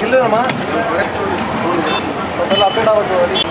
ಇಲ್ಲಮ್ಮ ಎಲ್ಲ ಅಪ್ಡೇಟ್ ಆಗ್ಬಿಟ್ಟು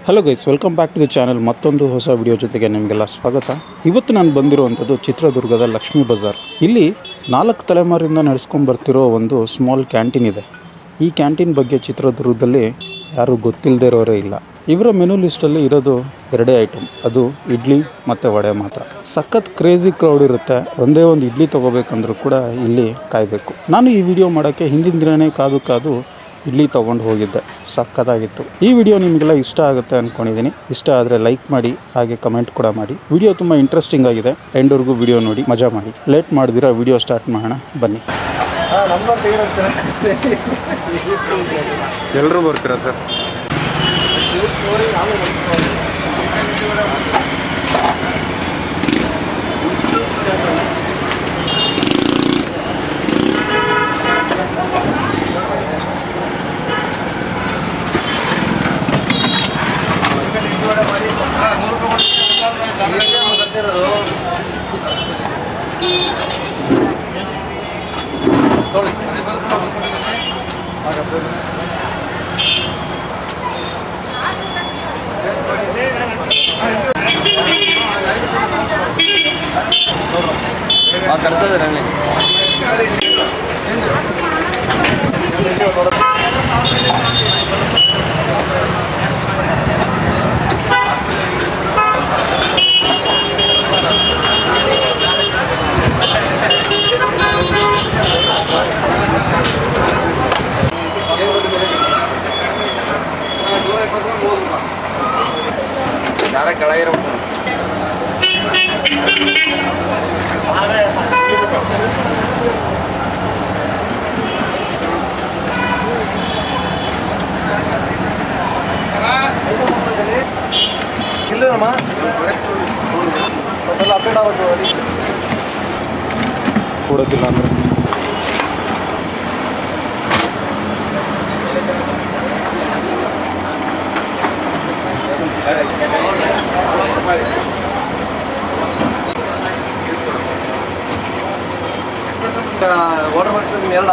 hello guys, welcome back to the channel. ಮತ್ತೊಂದು ಹೊಸ ವಿಡಿಯೋ ಜೊತೆಗೆ ನಿಮಗೆಲ್ಲ ಸ್ವಾಗತ. ಇವತ್ತು ನಾನು ಬಂದಿರುವಂಥದ್ದು ಚಿತ್ರದುರ್ಗದ ಲಕ್ಷ್ಮೀ ಬಜಾರ್. ಇಲ್ಲಿ 4 ತಲೆಮಾರಿಂದ ನಡೆಸ್ಕೊಂಡು ಬರ್ತಿರೋ ಒಂದು ಸ್ಮಾಲ್ ಕ್ಯಾಂಟೀನ್ ಇದೆ. ಈ ಕ್ಯಾಂಟೀನ್ ಬಗ್ಗೆ ಚಿತ್ರದುರ್ಗದಲ್ಲಿ ಯಾರೂ ಗೊತ್ತಿಲ್ಲದೆ ಇರೋರೇ ಇಲ್ಲ. ಇವರ ಮೆನು ಲಿಸ್ಟಲ್ಲಿ ಇರೋದು 2 ಐಟಮ್, ಅದು ಇಡ್ಲಿ ಮತ್ತು ವಡೆ ಮಾತ್ರ. ಸಖತ್ ಕ್ರೇಜಿ ಕ್ರೌಡ್ ಇರುತ್ತೆ. ಒಂದೇ ಒಂದು ಇಡ್ಲಿ ತೊಗೋಬೇಕಂದ್ರೂ ಕೂಡ ಇಲ್ಲಿ ಕಾಯಬೇಕು. ನಾನು ಈ ವಿಡಿಯೋ ಮಾಡೋಕ್ಕೆ ಹಿಂದಿನ ದಿನವೇ ಕಾದು ಇಡ್ಲಿ ತೊಗೊಂಡು ಹೋಗಿದ್ದೆ. ಸಖತ್ತಾಗಿತ್ತು. ಈ ವಿಡಿಯೋ ನಿಮಗೆಲ್ಲ ಇಷ್ಟ ಆಗುತ್ತೆ ಅಂದ್ಕೊಂಡಿದ್ದೀನಿ. ಇಷ್ಟ ಆದರೆ ಲೈಕ್ ಮಾಡಿ, ಹಾಗೆ ಕಮೆಂಟ್ ಕೂಡ ಮಾಡಿ. ವಿಡಿಯೋ ತುಂಬ ಇಂಟ್ರೆಸ್ಟಿಂಗ್ ಆಗಿದೆ. ಎಂಡ್ವರೆಗೂ ವಿಡಿಯೋ ನೋಡಿ ಮಜಾ ಮಾಡಿ. ಲೇಟ್ ಮಾಡಿದಿರಾ ವಿಡಿಯೋ ಸ್ಟಾರ್ಟ್ ಮಾಡೋಣ ಬನ್ನಿ. ಎಲ್ಲರೂ ಬರ್ತೀರಾ ಸರ್? ಇಲ್ಲಮ್ಮ ಎಲ್ಲ ಅಪ್ಡೇಟ್ ಆಗ್ಬಿಟ್ಟು ಕೊಡೋದಿಲ್ಲ ಅಂದರೆ ವಾಟರ್ ಬಾಕ್ಸ್ ನಿಮ್ಮ ಎಲ್ಲ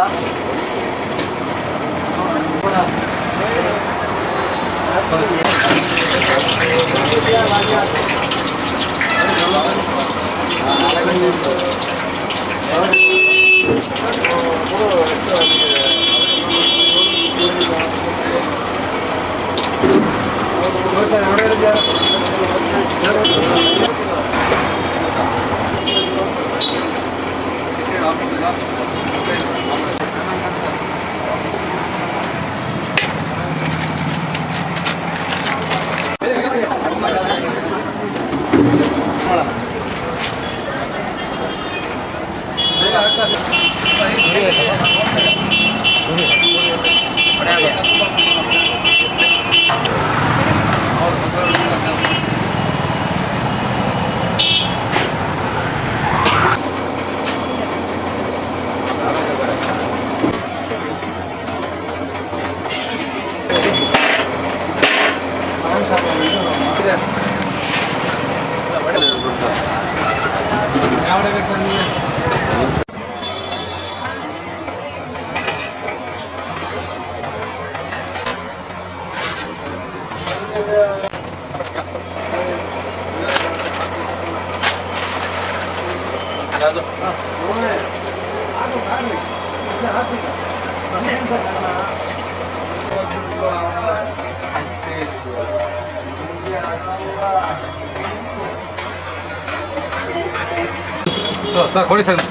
ಕೊಡಿ ಸರ್.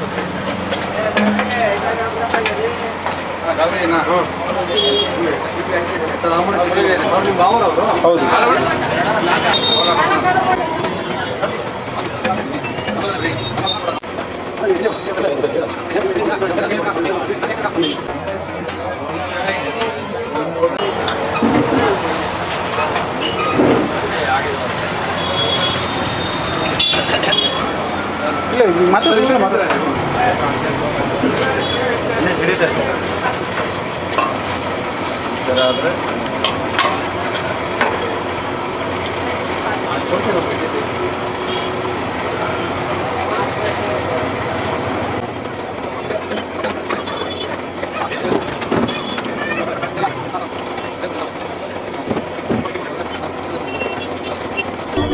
ನಿಮ್ಮ ಬಾವರವರು ಹೌದು. ಇಲ್ಲ ಮಾತಾಡ್ತಾರೆ.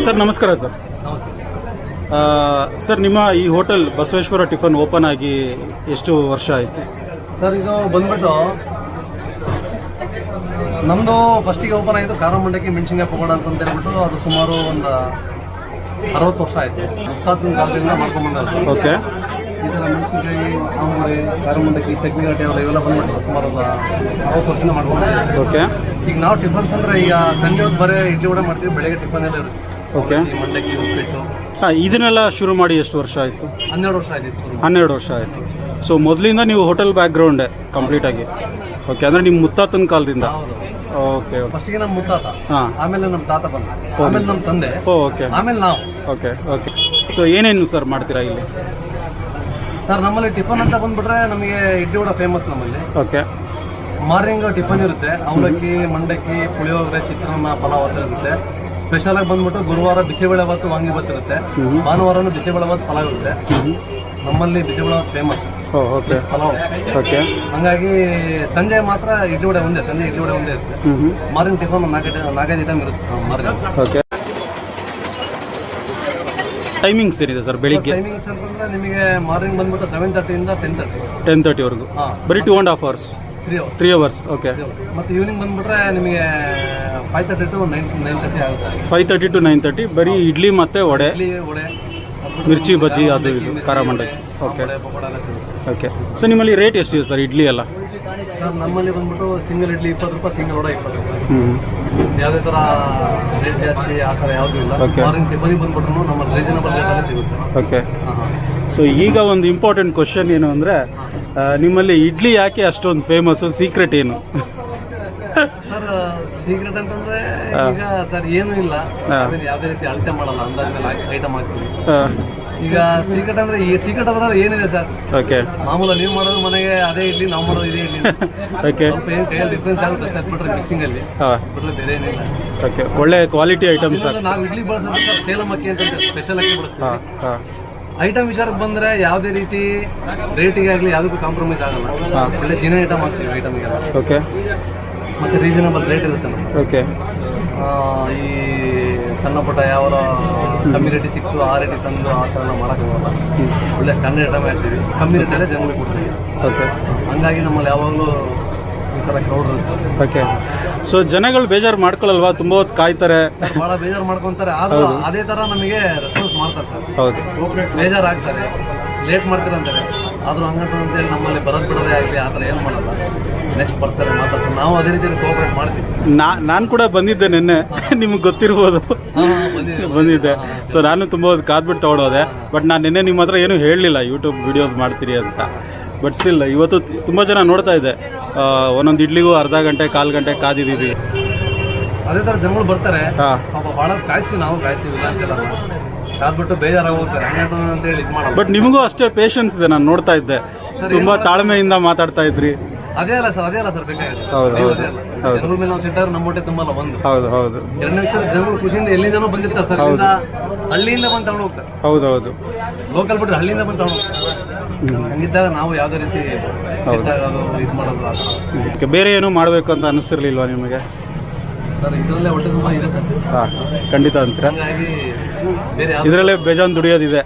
ಸರ್ ನಮಸ್ಕಾರ ಸರ್. ಸರ್ ನಿಮ್ಮ ಈ ಹೋಟೆಲ್ ಬಸವೇಶ್ವರ ಟಿಫನ್ ಓಪನ್ ಆಗಿ ಎಷ್ಟು ವರ್ಷ ಆಯಿತು? ಸರ್ ಇದು ಬಂದ್ಬಿಟ್ಟು ನಮ್ಮದು ಫಸ್ಟಿಗೆ ಓಪನ್ ಆಯಿತು ಖಾರ ಮಂಡಕ್ಕಿ ಮೆಣಸಿನ್ಕಾಯಿ ಪಕೋಡ ಅಂತ ಹೇಳ್ಬಿಟ್ಟು ಅದು ಸುಮಾರು ಒಂದು 60 ವರ್ಷ ಆಯಿತು. 70 ಕಾಲದಿಂದ ಮಾಡ್ಕೊಂಡ್ಬಂದ. ಓಕೆ. ಈ ಥರ ಮೆಣಸಿನ್ಕಾಯಿ ಸಾಂಬಾರಿ ಖಾರ ಮಂಡಕ್ಕಿ ಚಟ್ನಿ ಘಾಟಿ ಅವೆಲ್ಲ ಇವೆಲ್ಲ ಬಂದ್ಬಿಟ್ಟು ಸುಮಾರು ಒಂದು 60 ವರ್ಷದಿಂದ ಮಾಡ್ಕೊಂಡು. ಓಕೆ. ಈಗ ನಾವು ಟಿಫನ್ಸ್ ಅಂದರೆ ಈಗ ಸಂಜೆ ಹೊತ್ತು ಬರೀ ಇಡ್ಲಿ ವಡೆ ಮಾಡ್ತೀವಿ, ಬೆಳಗ್ಗೆ ಟಿಫನ್ ಎಲ್ಲ ಇರುತ್ತೆ. ಓಕೆ. ಮಂಡಕ್ಕಿ ಉಪ್ಪಿಟ್ಟು ಹಾಂ, ಇದನ್ನೆಲ್ಲ ಶುರು ಮಾಡಿ ಎಷ್ಟು ವರ್ಷ ಆಯಿತು? 12 ವರ್ಷ ಆಯಿತು. 12 ವರ್ಷ ಆಯಿತು. ಸೊ ಮೊದಲಿಂದ ನೀವು ಹೋಟೆಲ್ ಬ್ಯಾಕ್ಗ್ರೌಂಡೇ ಕಂಪ್ಲೀಟಾಗಿ? ಓಕೆ, ಅಂದರೆ ನಿಮ್ಮ ಮುತ್ತಾತನ ಕಾಲದಿಂದ? ಓಕೆ. ಫಸ್ಟಿಗೆ ನಮ್ಮ ಮುತ್ತಾತ, ಹಾಂ, ಆಮೇಲೆ ನಮ್ಮ ತಾತ ಬಂದ, ಆಮೇಲೆ ನಮ್ಮ ತಂದೆ, ಓಕೆ, ಆಮೇಲೆ ನಾವು. Okay okay. ಸೊ ಏನೇನು ಸರ್ ಮಾಡ್ತೀರಾ ಇಲ್ಲಿ? ಸರ್ ನಮ್ಮಲ್ಲಿ ಟಿಫನ್ ಅಂತ ಬಂದ್ಬಿಟ್ರೆ ನಮಗೆ ಇಡ್ಲಿ ವಡೆ ಫೇಮಸ್ ನಮ್ಮಲ್ಲಿ. ಓಕೆ. ಮಾರ್ನಿಂಗ್ ಟಿಫನ್ ಇರುತ್ತೆ, ಅವಲಕ್ಕಿ, ಮಂಡಕ್ಕಿ, ಪುಳಿಯೋಗರೆ, ಚಿತ್ರಾನ್ನ, ಪಲಾವ್ ಅಂತ ಇರುತ್ತೆ. ಸ್ಪೆಷಲ್ ಆಗಿ ಬಂದ್ಬಿಟ್ಟು ಗುರುವಾರ ಬಿಸಿಬೇಳೆ ಭಾತು ವಾಂಗಿ ಭಾತ್ ಇರುತ್ತೆ, ಭಾನುವಾರನೂ ಬಿಸಿಬೇಳೆ ಭಾತ್ ಪಲಾವ್ ಇರುತ್ತೆ. ನಮ್ಮಲ್ಲಿ bisibele bath famous, okay, pulao. Okay. ಹಂಗಾಗಿ ಸಂಜೆ ಮಾತ್ರ ಇಡ್ಲಿ ವಡೆ ಒಂದೇ, ಸಂಜೆ ಇಡ್ಲಿ ವಡೆ ಒಂದೇ ಇರುತ್ತೆ. ಮಾರ್ನಿಂಗ್ ಟಿಫನ್ 4-5 ಐಟಮ್ ಇರುತ್ತೆ ಮಾರ್ನಿಂಗ್. ಓಕೆ. ಟೈಮಿಂಗ್ಸ್ ಏನಿದೆ ಸರ್ ಬೆಳಿಗ್ಗೆ? ಟೈಮಿಂಗ್ಸ್ ಅಂತಂದ್ರೆ ನಿಮಗೆ ಮಾರ್ನಿಂಗ್ ಬಂದ್ಬಿಟ್ಟು 7:30 ಇಂದ 10:30. 10:30ವರೆಗೂ? ಹಾಂ, ಬರೀ 2.5 hours? 3 hours. ಓಕೆ. ಮತ್ತು ಈವ್ನಿಂಗ್ ಬಂದ್ಬಿಟ್ರೆ ನಿಮಗೆ 5:30 to 9:30 ಆಗುತ್ತೆ. 5:30 to 9:30 ಬರೀ ಇಡ್ಲಿ ಮತ್ತು ವಡೆ, ಇಡ್ಲಿ ವಡೆ, ಮಿರ್ಚಿ ಬಜ್ಜಿ, ಅದು ಇದು ಖಾರ ಮಂಡಕ್ಕಿ. ಓಕೆ ಪಕೋಡ ಎಲ್ಲ ಸಿಗುತ್ತೆ. ಓಕೆ. ಸೊ ನಿಮ್ಮಲ್ಲಿ ರೇಟ್ ಎಷ್ಟಿದೆ ಸರ್ ಇಡ್ಲಿ ಎಲ್ಲ? ಸರ್ ನಮ್ಮಲ್ಲಿ ಬಂದ್ಬಿಟ್ಟು ಸಿಂಗಲ್ ಇಡ್ಲಿ 20 ರೂಪಾಯಿ, ಸಿಂಗಲ್ ವಡೆ 20 ರೂಪಾಯಿ. ಯಾವುದೇ ಥರ ರೇಟ್ ಜಾಸ್ತಿ ಆ ಥರ ಯಾವುದೂ ಇಲ್ಲ. ಮಾರ್ನಿಂಗ್ ಟಿಫನಿಗೆ ಬಂದ್ಬಿಟ್ರು ನಮ್ಮಲ್ಲಿ ರೀಸನಬಲ್ ರೇಟಲ್ಲೇ ಸಿಗುತ್ತೆ. ಓಕೆ. ಸೊ ಈಗ ಒಂದು ಇಂಪಾರ್ಟೆಂಟ್ ಕ್ವಶನ್ ಏನು ಅಂದರೆ, ನಿಮ್ಮಲ್ಲಿ ಇಡ್ಲಿ ಯಾಕೆ ಅಷ್ಟೊಂದು ಫೇಮಸ್ಸು? ಸೀಕ್ರೆಟ್ ಏನು? ಸರ್ ಸೀಕ್ರೆಟ್ ಅಂತಂದ್ರೆ ಈಗ ಸರ್ ಏನೂ ಇಲ್ಲ, ಯಾವುದೇ ರೀತಿ ಅಳತೆ ಮಾಡಲ್ಲ, ಅಂದಾಜಲ್ಲಿ ಐಟಮ್ ಹಾಕ್ತೀವಿ. ಈಗ ಸೀಕ್ರೆಟ್ ಅಂದ್ರೆ ಈ ಸೀಕ್ರೆಟ್ ಅಂದ್ರೆ ಏನಿದೆ ಸರ್? ಓಕೆ. ಮಾಮೂಲ ನೀವು ಮಾಡೋದು ಮನೆಗೆ ಅದೇ ಇಡ್ಲಿ, ನಾವು ಮಾಡೋದು ಇದೇ ಇಡ್ಲಿ. ಓಕೆ. ಸ್ವಲ್ಪ ಏನು ಕೈಯಲ್ಲಿ ಡಿಫ್ರೆನ್ಸ್ ಆಗುತ್ತೆ ಅಷ್ಟೇ, ಬಿಟ್ರೆ ಮಿಕ್ಸಿಂಗ್ ಅಲ್ಲಿ ಬೇರೆ ಏನಿಲ್ಲ. ಓಕೆ, ಒಳ್ಳೆ ಕ್ವಾಲಿಟಿ ಐಟಮ್ ಸರ್. ನಾವು ಇಡ್ಲಿ ಬಳಸೋದು ಸರ್ ಸೇಲಂ ಅಕ್ಕಿ ಅಂತ ಸ್ಪೆಷಲ್ ಅಕ್ಕಿ ಬಳಸ್ತೀವಿ. ಐಟಮ್ ವಿಚಾರಕ್ಕೆ ಬಂದ್ರೆ ಯಾವುದೇ ರೀತಿ ರೇಟಿಗೆ ಆಗಲಿ ಯಾವುದಕ್ಕೂ ಕಾಂಪ್ರಮೈಸ್ ಆಗಲ್ಲ. ಒಳ್ಳೆ ಜಿನ ಐಟಮ್ ಹಾಕ್ತೀವಿ ಐಟಮ್ಗೆಲ್ಲ. ಓಕೆ. ಮತ್ತೆ ರೀಸನಬಲ್ ರೇಟ್ ಇರುತ್ತೆ ನಮಗೆ. ಓಕೆ. ಈ ಸಣ್ಣ ಪುಟ್ಟ ಯಾವ ಕಮ್ಮಿ ರೇಟಿಗೆ ಸಿಕ್ತು ಆ ರೇಟಿಗೆ ತಂದು ಆ ಥರ ನಾವು ಮಾಡೋಕ್ಕಾಗಲ್ಲ. ಒಳ್ಳೆ ಸ್ಟ್ಯಾಂಡರ್ಡ್ ಐಟಮ್ ಹಾಕ್ತೀವಿ, ಕಮ್ಮಿ ರೇಟಲ್ಲೇ ಜನಗಳಿಗೆ ಕೊಡ್ತೀವಿ. ಓಕೆ. ಹಂಗಾಗಿ ನಮ್ಮಲ್ಲಿ ಯಾವಾಗಲೂ ಈ ಥರ ಕ್ರೌಡ್ ಇರುತ್ತೆ. ಓಕೆ. ಸೊ ಜನಗಳು ಬೇಜಾರು ಮಾಡ್ಕೊಳ್ಳಲ್ವಾ? ತುಂಬ ಹೊತ್ತು ಕಾಯ್ತಾರೆ, ಭಾಳ ಬೇಜಾರು ಮಾಡ್ಕೊತಾರೆ. ಆದರೂ ಅದೇ ಥರ ನಮಗೆ ರೆಸ್ಪಾನ್ಸ್ ಮಾಡ್ತಾರೆ ಸರ್. ಹೌದು, ಬೇಜಾರು ಆಗ್ತಾರೆ, ಲೇಟ್ ಮಾಡ್ತಾರೆ ಅಂತಾರೆ. ಆದರೂ ಹಂಗಂತೇಳಿ ನಮ್ಮಲ್ಲಿ ಬರೋದು ಬಿಡೋದೇ ಆಗಲಿ ಆ ಥರ ಏನು ಮಾಡಲ್ಲ. ನೆಕ್ಸ್ಟ್ ಬರ್ತಾರೆ, ಮಾತಾಡ್ತಾರೆ, ನಾವು ಅದೇ ರೀತಿ ಕೋಆಪರೇಟ್ ಮಾಡ್ತೀವಿ. ನಾನು ಕೂಡ ಬಂದಿದ್ದೆ ನಿನ್ನೆ, ನಿಮ್ಗೆ ಗೊತ್ತಿರ್ಬೋದು. ಬಂದಿದ್ದೆ. ಸೊ ನಾನು ತುಂಬ ಹೊತ್ತು ಕಾದ್ಬಿಟ್ಟು ತೊಗೊಂಡೋದೆ. ಬಟ್ ನಾನು ನಿನ್ನೆ ನಿಮ್ಮ ಹತ್ರ ಏನೂ ಹೇಳಲಿಲ್ಲ ಯೂಟ್ಯೂಬ್ ವಿಡಿಯೋಸ್ ಮಾಡ್ತೀರಿ ಅಂತ. ಬಟ್ ಸ್ಟಿಲ್ ಇವತ್ತು ತುಂಬ ಜನ ನೋಡ್ತಾ ಇದ್ದೆ, ಒಂದೊಂದು ಇಡ್ಲಿಗೂ ಅರ್ಧ ಗಂಟೆ 1/4 ಗಂಟೆ ಕಾದಿದ್ದೀವಿ. ಅದೇ ಥರ ಜನಗಳು ಬರ್ತಾರೆ, ಪಾಪ ಭಾಳ ಕಾಯಿಸ್ತೀವಿ, ನಾವು ಕಾಯಿಸ್ತೀವಿ, ಇಲ್ಲ ಅಂತೆಲ್ಲ. ಕಾದ್ಬಿಟ್ಟು ಬೇಜಾರಾಗಿ ಹೋಗ್ತಾರೆ, ಹಂಗಂತೇಳಿ ಇದು ಮಾಡಲ್ಲ. ಬಟ್ ನಿಮಗೂ ಅಷ್ಟೇ ಪೇಷನ್ಸ್ ಇದೆ, ನಾನು ನೋಡ್ತಾ ಇದ್ದೆ, ತುಂಬ ತಾಳ್ಮೆಯಿಂದ ಮಾತಾಡ್ತಾ ಇದ್ರಿ. ಅದೇ ಅಲ್ಲ ಸರ್ ಬೇಕಾಗಿದೆ. ಹೌದು ಹೌದು ಹೌದು. ಜನಗಳ ಮೇಲೆ ನಾವು ಸಿಟ್ಟಾದ್ರೆ ನಮ್ಮ ಹೊಟ್ಟೆ ತುಂಬಲ್ಲ. ಒಂದು ಹೌದು ಹೌದು. ಎರಡನೇ ವಿಷಯ, ಜನಗಳು ಖುಷಿಯಿಂದ ಎಲ್ಲಿಂದನೂ ಬಂದಿರ್ತಾರೆ ಸರ್. ಹಳ್ಳಿಯಿಂದ ಬಂದು ತಗೊಂಡು ಹೋಗ್ತಾರೆ. ಹೌದು ಹೌದು. ಲೋಕಲ್ ಬಿಟ್ಟರೆ ಹಳ್ಳಿಯಿಂದ ಬಂದು ತಗೊಂಡು ಹೋಗ್ತಾರೆ. ಹಂಗಿದ್ದಾಗ ನಾವು ಯಾವುದೇ ರೀತಿ ಸಿಟ್ಟಾಗೋದು ಇದು ಮಾಡೋದು ಆ ಥರ. ಬೇರೆ ಏನೂ ಮಾಡಬೇಕು ಅಂತ ಅನಿಸ್ತಿರ್ಲಿಲ್ವಾ ನಿಮಗೆ? ಸರ್ ಇದರಲ್ಲೇ ಹೊಟ್ಟೆ ತುಂಬ ಇದೆ ಸರ್. ಹಾಂ, ಖಂಡಿತ ಅಂತೀರ. ಹಂಗಾಗಿ ಬೇರೆ ಇದರಲ್ಲೇ ಬೇಜಾನ್ ದುಡಿಯೋದಿದೆ.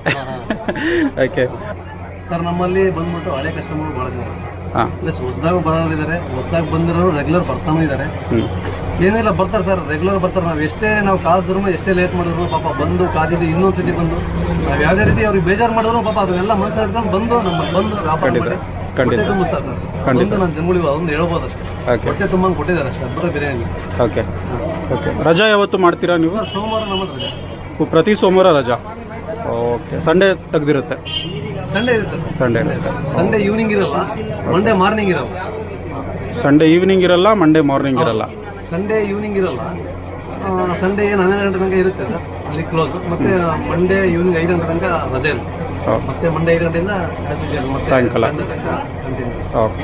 Okay sir. ನಮ್ಮಲ್ಲಿ ಬಂದ್ಬಿಟ್ಟು ಹಳೆ ಕಸ್ಟಮರ್ ಭಾಳ ಜನ, ಹಾಂ, ಪ್ಲಸ್ ಹೊಸದಾಗೂ ಬರೋರಿದ್ದಾರೆ, ಹೊಸದಾಗಿ ಬಂದಿರೋರು ರೆಗ್ಯುಲರ್ ಬರ್ತಾನೂ ಇದ್ದಾರೆ. ಏನಿಲ್ಲ ಬರ್ತಾರೆ ಸರ್, ರೆಗ್ಯುಲರ್ ಬರ್ತಾರೆ. ನಾವು ಕಾಸಿದ್ರು ಎಷ್ಟೇ ಲೇಟ್ ಮಾಡಿದ್ರು ಪಾಪ ಬಂದು ಕಾದಿದ್ದು ಇನ್ನೊಂದು ಸತಿ ಬಂದು ನಾವು ಯಾವುದೇ ರೀತಿ ಅವ್ರಿಗೆ ಬೇಜಾರು ಮಾಡಿದ್ರು ಪಾಪ ಅದನ್ನೆಲ್ಲ ಮನಸ್ಸು ಹಿಡ್ಕೊಂಡು ಬಂದು ನಮ್ಮಲ್ಲಿ ಬಂದು ವ್ಯಾಪಾರ ಮಾಡಿ ಖಂಡಿತ. ಹೊಟ್ಟೆ ತುಂಬಿಸ್ತಾರೆ ಸರ್. ಖಂಡಿತ. ಅದೊಂದು ನಾನು ಜನಗಳಿಗೆ ಅದೊಂದು ಹೇಳ್ಬೋದು ಅಷ್ಟೇ. ಓಕೆ ಹೊಟ್ಟೆ ತುಂಬಂಗೆ ಕೊಟ್ಟಿದ್ದಾರೆ ಅಷ್ಟೇ, ಅದು ಬಿಟ್ಟರೆ ಬೇರೆ ಏನಿಲ್ಲ. Okay okay. ರಜಾ ಯಾವತ್ತು ಮಾಡ್ತೀರಾ ನೀವು? ಸರ್ ಸೋಮವಾರ ನಮ್ಮ ರಜೆ. ಪ್ರತಿ ಸೋಮವಾರ ರಜಾ. ಓಕೆ. ಸಂಡೇ ತೆಗ್ದಿರುತ್ತೆ? ಸಂಡೇ ಇರುತ್ತೆ ಸರ್. ಸಂಡೇ ಇರುತ್ತೆ. ಸಂಡೇ ಈವ್ನಿಂಗ್ ಇರಲ್ಲ, ಮಂಡೇ ಮಾರ್ನಿಂಗ್ ಇರಲ್ಲ. ಸಂಡೇ ಈವ್ನಿಂಗ್ ಇರಲ್ಲ, ಮಂಡೇ ಮಾರ್ನಿಂಗ್ ಇರಲ್ಲ. ಸಂಡೇ ಈವ್ನಿಂಗ್ ಇರಲ್ಲ, ಸಂಡೇ 12 ಗಂಟೆ ತನಕ ಇರುತ್ತೆ ಸರ್, ಅಲ್ಲಿ ಕ್ಲೋಸ್. ಮತ್ತೆ ಮಂಡೇ ಈವ್ನಿಂಗ್ 5 ಗಂಟೆ ತನಕ ರಜೆ ಇರುತ್ತೆ. ಮತ್ತೆ ಮಂಡೇ 5 ಗಂಟೆಯಿಂದ ಮತ್ತೆ ಸಾಯಂಕಾಲ ತನಕ continue. Okay.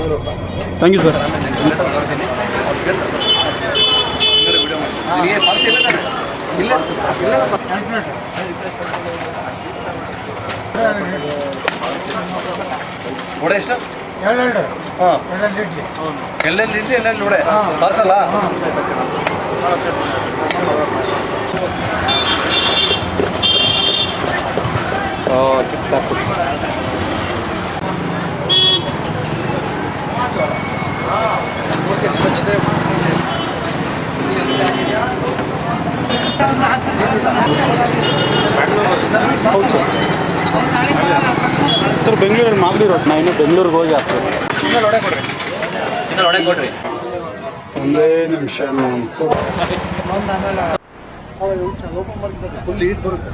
Thank you sir. Vada ಎಷ್ಟು? ಹಾಂ, ಎಲ್ಲೆಲ್ಲಿ ಇಡ್ಲಿ ಎಲ್ಲೆಲ್ಲಿ ವಡೆ ಪಾರ್ಸಲ್ಲ? ಓಕೆ ಸಾಕು. ಸರ್ ಬೆಂಗಳೂರಲ್ಲಿ ಮಾಗಡಿ ರೋಡ್, ನಾ ಇನ್ನೂ ಬೆಂಗಳೂರಿಗೆ ಹೋಗಿ ಆಗ್ತದೆ. ವಡೆ ಕೊಡ್ರಿ. ಒಂದೇ ನಿಮಿಷ. ಫುಲ್ ಹೀಟ್ ಬರುತ್ತೆ.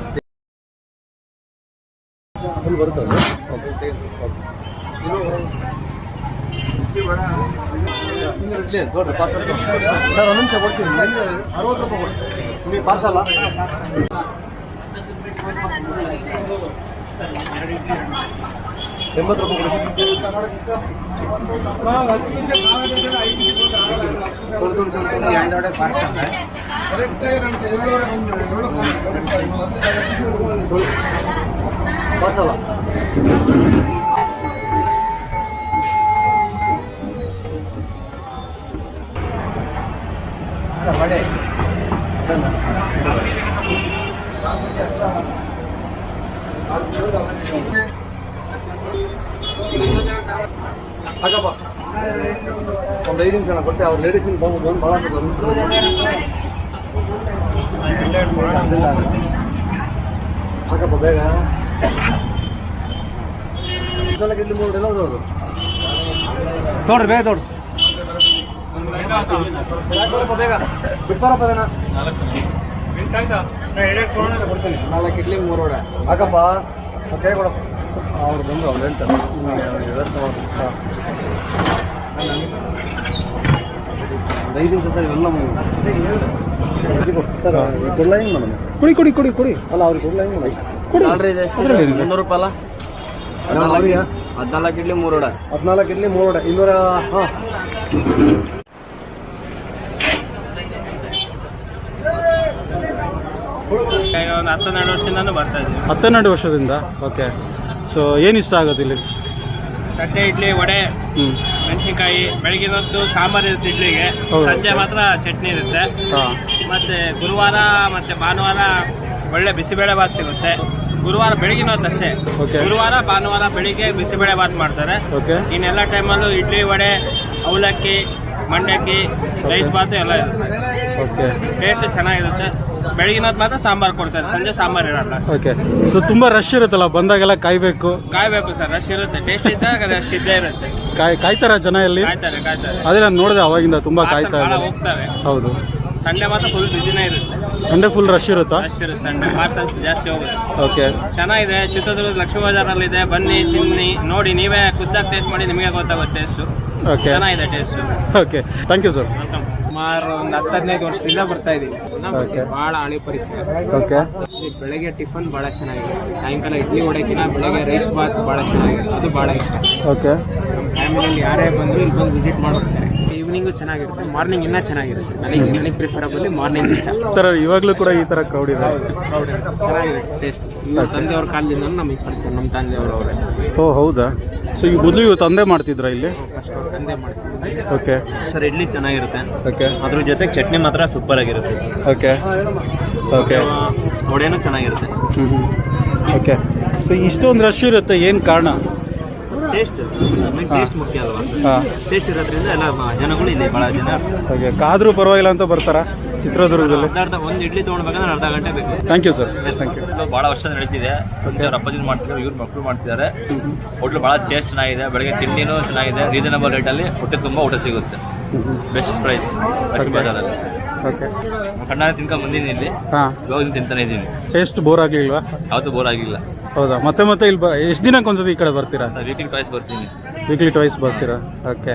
ಫುಲ್ ಬರುತ್ತೆ ಅದು. ಇಡ್ಲಿ ನೋಡ್ರಿ ಪಾರ್ಸಲ್. ಸರ್ ಒಂದು ನಿಮಿಷ ಕೊಡ್ತೀವಿ. 60 ರೂಪಾಯಿ ಕೊಡಿ ನಿಮಗೆ ಪಾರ್ಸಲ್ಲ. 80 ರೂಪಾಯಿ ಕೊಡಿ. ಪಾರ್ಸಲ್ಲ. ವಡೆ ಹಾಕಪ್ಪ. ಒಂದು 5 ನಿಮಿಷ ಕೊಟ್ಟೆ. ಅವ್ರು ಲೇಡೀಸಿನ ಬಂದು ಭಾಳ ಹಾಕಪ್ಪ ಬೇಗ. 14 ಇಡ್ಲಿ 3 ಎಲ್ಲ ಅವರು ತೋಡ್ರಿ ಬೇಗ ತೋಡ್ರಿ. ಬೇಗ ಬಿಟ್ಬಾರಪ್ಪ ಅದೇನ. 4 ಇಡ್ಲಿ 3 ವಡೆ ಹಾಕಪ್ಪ. ಕೈ ಕೊಡಪ್ಪ. ಅವ್ರು ಬಂದು ಅವ್ರು ಹೇಳ್ತಾರೆ ವ್ಯವಸ್ಥೆ ಮಾಡ್ಬೇಕು. 5 ನಿಮಿಷ ಸರ್ ಇವೆಲ್ಲ ಸರ್ ಕೊಡ್ಲ ಹೆಂಗೆ ಮೇಡಮ್? ಕೊಡಿ ಕೊಡಿ ಕೊಡಿ ಕೊಡಿ. ಅಲ್ಲ ಅವ್ರಿಗೆ ಕೊಡ್ಲ ಹೆಂಗೆ ಮೇಡಮ್? ಕೊಡಿ. 300 ರೂಪಾಯಿ ಅಲ್ಲ? 14 ಇಡ್ಲಿ 3 ವಡೆ. 14 ಇಡ್ಲಿ 3 ವಡೆ 200. ಹಾಂ ಒಂದು 12 ವರ್ಷದಿಂದನೂ ಬರ್ತಾ ಇದ್ದೀವಿ. 12 ವರ್ಷದಿಂದ. ಓಕೆ. ಸೊ ಏನು ಇಷ್ಟ ಆಗುತ್ತೆ ಇಲ್ಲಿ? ತಟ್ಟೆ ಇಡ್ಲಿ, ವಡೆ, ಮೆಣಸಿನ್ಕಾಯಿ. ಬೆಳಗಿನ ಹೊತ್ತು ಸಾಂಬಾರು ಇರುತ್ತೆ ಇಡ್ಲಿಗೆ, ಹೌದು. ಸಂಜೆ ಮಾತ್ರ ಚಟ್ನಿ ಇರುತ್ತೆ. ಹಾಂ. ಮತ್ತೆ ಗುರುವಾರ ಮತ್ತೆ ಭಾನುವಾರ ಒಳ್ಳೆ ಬಿಸಿಬೇಳೆ ಬಾತ್ ಸಿಗುತ್ತೆ. ಗುರುವಾರ ಬೆಳಗಿನ ಹೊತ್ತು ಅಷ್ಟೇ. Okay. ಗುರುವಾರ ಭಾನುವಾರ ಬೆಳಿಗ್ಗೆ ಬಿಸಿಬೇಳೆ ಬಾತ್ ಮಾಡ್ತಾರೆ. ಓಕೆ. ಇನ್ನೆಲ್ಲ ಟೈಮಲ್ಲೂ ಇಡ್ಲಿ, ವಡೆ, ಅವಲಕ್ಕಿ, ಮಂಡಕ್ಕಿ, ರೈಸ್ ಬಾತು ಎಲ್ಲ ಇರುತ್ತೆ. ಓಕೆ. ಟೇಸ್ಟ್ ಚೆನ್ನಾಗಿರುತ್ತೆ. ಬೆಳಗಿನ ಹೊತ್ತು ಮಾತ್ರ ಸಾಂಬಾರು ಕೊಡ್ತಾರೆ, ಸಂಜೆ ಸಾಂಬಾರು ಇರಲ್ಲ. ಓಕೆ. ಸೊ ತುಂಬ ರಶ್ ಇರುತ್ತಲ್ಲ, ಬಂದಾಗೆಲ್ಲ ಕಾಯಬೇಕು? ಕಾಯ್ಬೇಕು ಸರ್, ರಶ್ ಇರುತ್ತೆ. ಟೇಸ್ಟ್ ಇದ್ದಾಗ ರಶ್ ಇದ್ದೇ ಇರುತ್ತೆ. ಕಾಯ್ತಾರ ಜನ ಇಲ್ಲಿ? ಕಾಯ್ತಾರೆ. ಅದೇ ನಾನು ನೋಡಿದೆ ಅವಾಗಿಂದ ತುಂಬ ಕಾಯ್ತಾ ಭಾಳ ಇದ್ದಾರೆ. ಹೋಗ್ತವೆ. ಹೌದು. ಸಂಡೇ ಮಾತ್ರ ಫುಲ್ ಬಿಸಿನೇ ಇರುತ್ತೆ. ಸಂಡೇ ಫುಲ್ ರಶ್ ಇರುತ್ತಾ? ರಶ್ ಇರುತ್ತೆ ಸಂಡೇ. ಪಾರ್ಸಲ್ಸ್ ಜಾಸ್ತಿ ಹೋಗುತ್ತೆ. ಓಕೆ. ಚೆನ್ನಾಗಿದೆ. ಚಿತ್ರದುರ್ಗದ ಲಕ್ಷ್ಮೀ ಬಜಾರಲ್ಲಿದೆ. ಬನ್ನಿ, ತಿನ್ನಿ, ನೋಡಿ, ನೀವೇ ಖುದ್ದಾಗಿ ಟೇಸ್ಟ್ ಮಾಡಿ, ನಿಮಗೆ ಗೊತ್ತಾಗುತ್ತೆ ಟೇಸ್ಟು. ಓಕೆ. ಚೆನ್ನಾಗಿದೆ taste. Okay. Thank you sir. Welcome. ಸುಮಾರು ಒಂದು 10-15 ವರ್ಷದಿಂದ ಬರ್ತಾ ಇದ್ದೀವಿ. ಓಕೆ. ಭಾಳ ಹಳಿ ಪರಿಚಯ. ಓಕೆ. ಬೆಳಗ್ಗೆ ಟಿಫನ್ ಭಾಳ ಚೆನ್ನಾಗಿದೆ. ಸಾಯಂಕಾಲ ಇಡ್ಲಿ ವಡೆಕಿನ ಬೆಳಗ್ಗೆ ರೈಸ್ ಬಾತ್ ಭಾಳ ಚೆನ್ನಾಗಿದೆ. ಅದು ಭಾಳ ಇಷ್ಟ. ಓಕೆ. ನಮ್ಮ ಫ್ಯಾಮಿಲಿಯಲ್ಲಿ ಯಾರೇ ಬಂದು ಇಲ್ಲಿ ಬಂದು ವಿಸಿಟ್ ಮಾಡೋಗ್ತಾರೆ. ಈವ್ನಿಂಗು ಚೆನ್ನಾಗಿರುತ್ತೆ, ಮಾರ್ನಿಂಗ್ ಇನ್ನೂ ಚೆನ್ನಾಗಿರುತ್ತೆ. ನನಗೆ ಪ್ರಿಫರಬಲಿ ಮಾರ್ನಿಂಗ್ ಇಷ್ಟ. ಥರ ಇವಾಗಲೂ ಕೂಡ ಈ ಥರ ಕ್ರೌಡ್ ಇದೆ? ಚೆನ್ನಾಗಿದೆ ಟೇಸ್ಟ್. ಇವ್ರ ತಂದೆಯವ್ರ ಕಾಲದಿಂದ ನಮಗೆ ಪರಿಚಯ. ನಮ್ಮ ತಂದೆಯವರು ಅವರೇ. ಓ ಹೌದಾ? ಸೊ ಈ ಮೊದಲು ಇವು ತಂದೆ ಮಾಡ್ತಿದ್ರಾ ಇಲ್ಲಿ? ಫಸ್ಟ್ ಅವ್ರ ತಂದೆ ಮಾಡ್ತೀವಿ. ಓಕೆ. ಸರ್ ಇಡ್ಲಿ ಚೆನ್ನಾಗಿರುತ್ತೆ. ಓಕೆ. ಅದ್ರ ಜೊತೆಗೆ ಚಟ್ನಿ ಮಾತ್ರ ಸೂಪರ್ ಆಗಿರುತ್ತೆ. ಓಕೆ. ಓಕೆ. ವಡೆನೂ ಚೆನ್ನಾಗಿರುತ್ತೆ. ಓಕೆ. ಸೊ ಇಷ್ಟೊಂದು ರಶ್ ಇರುತ್ತೆ, ಏನು ಕಾರಣ? ಟೇಸ್ಟ್ ಟೇಸ್ಟ್ ಮುಖ್ಯ ಅಲ್ವಾ? ಹಾಂ ಟೇಸ್ಟ್ ಇರೋದ್ರಿಂದ ಎಲ್ಲ ಜನಗಳು ಇಲ್ಲಿ ಭಾಳ ಜನ ಓಕೆ. ಕಾದರೂ ಪರವಾಗಿಲ್ಲ ಅಂತ ಬರ್ತಾರಾ ಚಿತ್ರದುರ್ಗದಲ್ಲಿ? ಒಂದು ಇಡ್ಲಿ ತೊಗೊಳ್ಬೇಕಂದ್ರೆ ಅರ್ಧ ಗಂಟೆ ಬೇಕು. Thank you sir, thank you. ಭಾಳ ವರ್ಷ ನಡೀತಿದೆ. ಅವ್ರ ಅಪ್ಪಾಜಿ ಮಾಡ್ತಿದ್ದಾರೆ, ಇವ್ರು ಮಕ್ಕಳು ಮಾಡ್ತಿದ್ದಾರೆ. ಹೋಟ್ಲು ಭಾಳ ಟೇಸ್ಟ್ ಚೆನ್ನಾಗಿದೆ. ಬೆಳಗ್ಗೆ ತಿಂಡಿನೂ ಚೆನ್ನಾಗಿದೆ. ರೀಸನಬಲ್ ರೇಟಲ್ಲಿ ಹೊಟ್ಟೆ ತುಂಬ ಊಟ ಸಿಗುತ್ತೆ. ಬೆಸ್ಟ್ ಪ್ರೈಸ್ ಲಕ್ಷ್ಮೀ ಬಜಾರಲ್ಲಿ. ಓಕೆ. ಸಣ್ಣ ತಿನ್ಕೊಂಡು ಬಂದಿದ್ದೀನಿ ಇಲ್ಲಿ. ಹಾಂ, ಇವಾಗ ತಿಂತಾನೆ ಇದ್ದೀನಿ. ಟೇಸ್ಟ್ ಬೋರ್ ಆಗಲಿಲ್ವಾ? ಯಾವತ್ತೂ ಬೋರ್ ಆಗಿಲ್ಲ. ಹೌದಾ? ಮತ್ತೆ ಇಲ್ಲಿ ಎಷ್ಟು ದಿನಕ್ಕೆ ಒಂದ್ಸತಿ ಈ ಕಡೆ ಬರ್ತೀರಾ? ವೀಕ್ಲಿ ಟ್ವೈಸ್ ಬರ್ತೀನಿ. ವೀಕ್ಲಿ ಟ್ವೈಸ್ ಬರ್ತೀರಾ? ಓಕೆ.